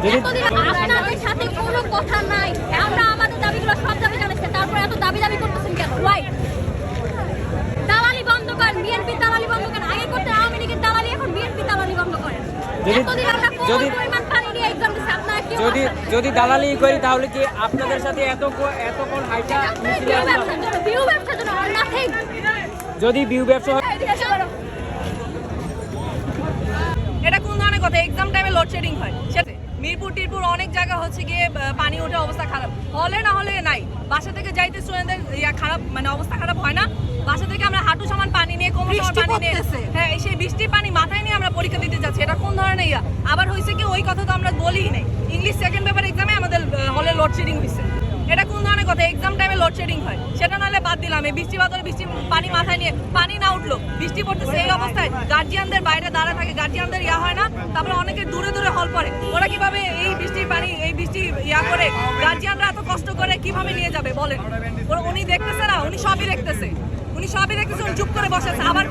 আপনাদের সাথে কোনো কথা নাই, আমরা আমাদের দাবিগুলো সব দাবি জানাচ্ছি, তারপরে এত দাবি করতেছেন কেন? ওয়াই? দালালি বন্ধ করেন, বিএনপি দালালি বন্ধ করেন। আগে করতে আওয়ামী লীগের দালালি, এখন বিএনপি দালালি বন্ধ করেন। এতদিন আমরা কোন পরিমাণ পানি নিয়ে এক্সাম দিচ্ছি, আপনারা কি যদি দালালি করি তাহলে কি আপনাদের সাথে এতক্ষণ হাইটা বিউ ব্যবসার জন্য আর নাথিং। যদি বিউ ব্যবসা হয় এটা কোন ধরনের কথা? এক্সাম টাইমে লোডশেডিং হয়, মিরপুর টিরপুর অনেক জায়গা হচ্ছে গিয়ে পানি ওঠে, অবস্থা খারাপ। হলে না হলে নাই, বাসা থেকে যাইতে স্টুডেন্টদের খারাপ, মানে অবস্থা খারাপ হয় না? বাসা থেকে আমরা হাঁটু সমান পানি নিয়ে, কোমর সমান পানি নিয়ে, হ্যাঁ সেই বৃষ্টির পানি মাথায় নিয়ে আমরা পরীক্ষা দিতে যাচ্ছি, এটা কোন ধরনের ইয়া? আবার হয়েছে কি, ওই কথা তো আমরা বলিই নাই। ইংলিশ সেকেন্ড পেপার এক্সামে আমাদের হলে লোডশেডিং হয়েছে, এটা কোন ধরনের কথা? এক্সাম টাইমে লোডশেডিং হয়, সেটা নাহলে বাদ দিলাম। এই বৃষ্টি বাদলে বৃষ্টি পানি মাথায় নিয়ে পানি না উঠলো, বৃষ্টি পড়তেছে, এই অবস্থায় গার্জিয়ানদের বাইরে দাঁড়া থাকে, গার্জিয়ানদের ইয়া হয় না? তারপরে অনেকে দূরে দূরে হল পড়ে, ওরা কিভাবে এই বৃষ্টির পানি, এই বৃষ্টি ইয়া করে, গার্জিয়ানরা এত কষ্ট করে কিভাবে নিয়ে যাবে বলেন? উনি দেখতেছে না? উনি সবই দেখতেছে, উনি চুপ করে বসেছে। আবার